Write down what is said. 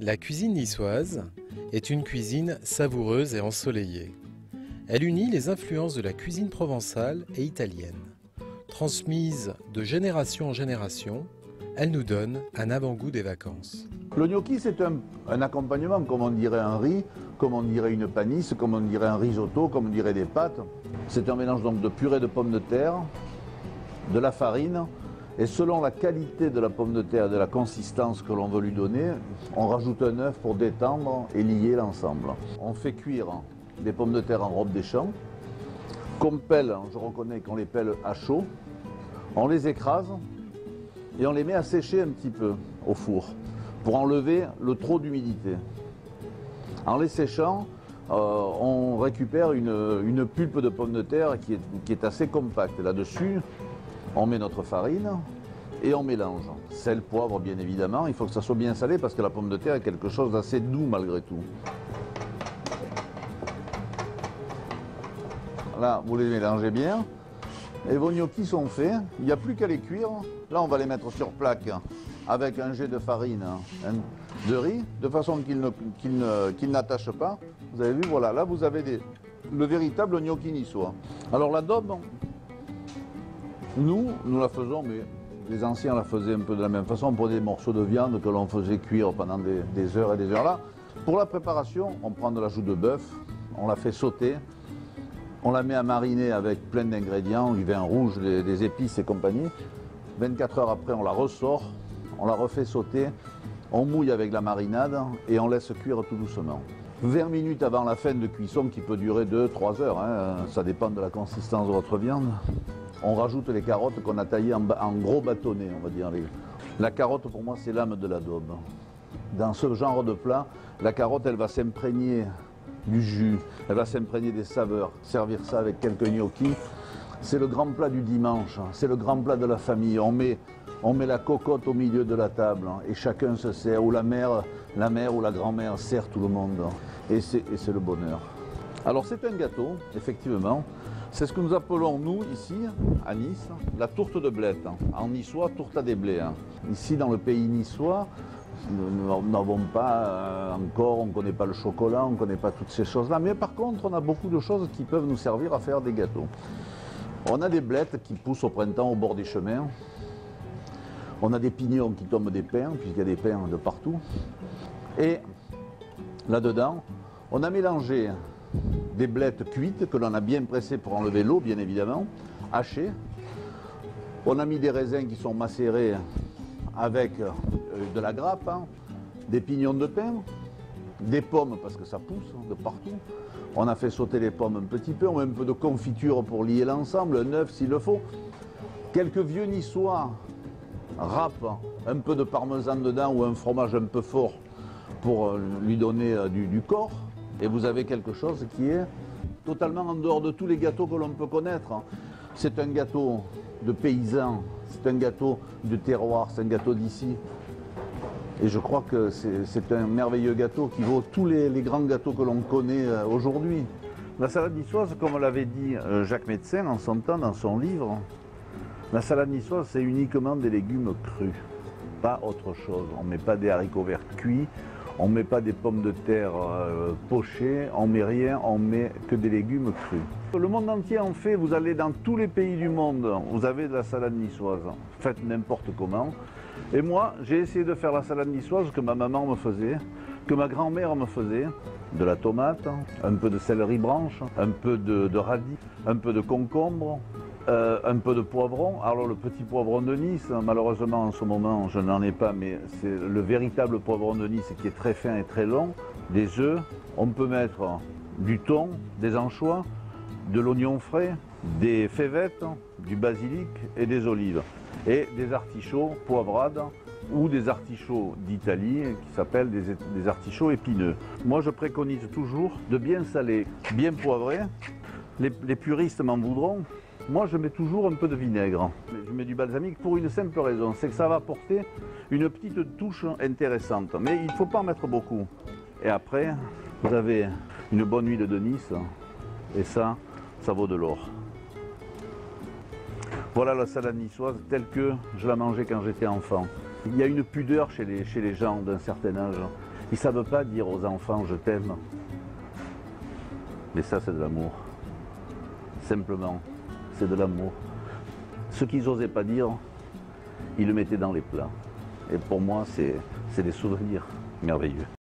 La cuisine niçoise est une cuisine savoureuse et ensoleillée. Elle unit les influences de la cuisine provençale et italienne. Transmise de génération en génération, elle nous donne un avant-goût des vacances. Le gnocchi, c'est un accompagnement, comme on dirait un riz, comme on dirait une panisse, comme on dirait un risotto, comme on dirait des pâtes. C'est un mélange donc de purée de pommes de terre, de la farine, et selon la qualité de la pomme de terre et de la consistance que l'on veut lui donner, on rajoute un œuf pour détendre et lier l'ensemble. On fait cuire des pommes de terre en robe des champs, qu'on pèle, je reconnais qu'on les pèle à chaud, on les écrase et on les met à sécher un petit peu au four pour enlever le trop d'humidité. En les séchant, on récupère une pulpe de pomme de terre qui est assez compacte. Là-dessus, on met notre farine et on mélange. Sel, poivre, bien évidemment. Il faut que ça soit bien salé parce que la pomme de terre est quelque chose d'assez doux malgré tout. Là, vous les mélangez bien. Et vos gnocchis sont faits. Il n'y a plus qu'à les cuire. Là, on va les mettre sur plaque avec un jet de farine, de riz, de façon qu'ils n'attachent pas. Vous avez vu, voilà, là, vous avez le véritable gnocchi niçois. Alors, la daube, nous la faisons, mais les anciens la faisaient un peu de la même façon. On prenait des morceaux de viande que l'on faisait cuire pendant des heures et des heures. Là, pour la préparation, on prend de la joue de bœuf, on la fait sauter, on la met à mariner avec plein d'ingrédients, du vin rouge, des épices et compagnie. 24 heures après, on la ressort, on la refait sauter, on mouille avec la marinade et on laisse cuire tout doucement. 20 minutes avant la fin de cuisson, qui peut durer 2-3 heures, hein, ça dépend de la consistance de votre viande. On rajoute les carottes qu'on a taillées en gros bâtonnets, on va dire. La carotte, pour moi, c'est l'âme de la daube. Dans ce genre de plat, la carotte, elle va s'imprégner du jus, elle va s'imprégner des saveurs. Servir ça avec quelques gnocchis, c'est le grand plat du dimanche, c'est le grand plat de la famille. On met la cocotte au milieu de la table et chacun se sert, ou la mère ou la grand-mère sert tout le monde. Et c'est le bonheur. Alors c'est un gâteau, effectivement. C'est ce que nous appelons, nous, ici, à Nice, la tourte de blette. En niçois, tourta des blés. Ici, dans le pays niçois, nous n'avons pas encore, on ne connaît pas le chocolat, on ne connaît pas toutes ces choses-là. Mais par contre, on a beaucoup de choses qui peuvent nous servir à faire des gâteaux. On a des blettes qui poussent au printemps au bord des chemins. On a des pignons qui tombent des pins, puisqu'il y a des pins de partout. Et là-dedans, on a mélangé des blettes cuites que l'on a bien pressées pour enlever l'eau, bien évidemment, hachées. On a mis des raisins qui sont macérés avec de la grappe, des pignons de pin, des pommes parce que ça pousse de partout. On a fait sauter les pommes un petit peu, on met un peu de confiture pour lier l'ensemble, un œuf s'il le faut. Quelques vieux niçois râpent un peu de parmesan dedans ou un fromage un peu fort pour lui donner du corps. Et vous avez quelque chose qui est totalement en dehors de tous les gâteaux que l'on peut connaître. C'est un gâteau de paysan, c'est un gâteau de terroir, c'est un gâteau d'ici. Et je crois que c'est un merveilleux gâteau qui vaut tous les grands gâteaux que l'on connaît aujourd'hui. La salade niçoise, comme l'avait dit Jacques Médecin en son temps dans son livre, la salade niçoise, c'est uniquement des légumes crus, pas autre chose. On ne met pas des haricots verts cuits, on ne met pas des pommes de terre pochées, on ne met rien, on met que des légumes crus. Le monde entier en fait, vous allez dans tous les pays du monde, vous avez de la salade niçoise, faites n'importe comment. Et moi, j'ai essayé de faire la salade niçoise que ma maman me faisait, que ma grand-mère me faisait. De la tomate, un peu de céleri branche, un peu de radis, un peu de concombre, un peu de poivron. Alors le petit poivron de Nice, malheureusement en ce moment je n'en ai pas, mais c'est le véritable poivron de Nice qui est très fin et très long. Des œufs, on peut mettre du thon, des anchois, de l'oignon frais, des févettes, du basilic et des olives. Et des artichauts poivrades ou des artichauts d'Italie qui s'appellent des artichauts épineux. Moi je préconise toujours de bien saler, bien poivrer. Les puristes m'en voudront. Moi je mets toujours un peu de vinaigre. Je mets du balsamique pour une simple raison, c'est que ça va apporter une petite touche intéressante. Mais il ne faut pas en mettre beaucoup. Et après, vous avez une bonne huile de Nice et ça vaut de l'or. Voilà la salade niçoise telle que je la mangeais quand j'étais enfant. Il y a une pudeur chez les gens d'un certain âge. Ils ne savent pas dire aux enfants je t'aime. Mais ça, c'est de l'amour. Simplement, c'est de l'amour. Ce qu'ils n'osaient pas dire, ils le mettaient dans les plats. Et pour moi, c'est des souvenirs merveilleux.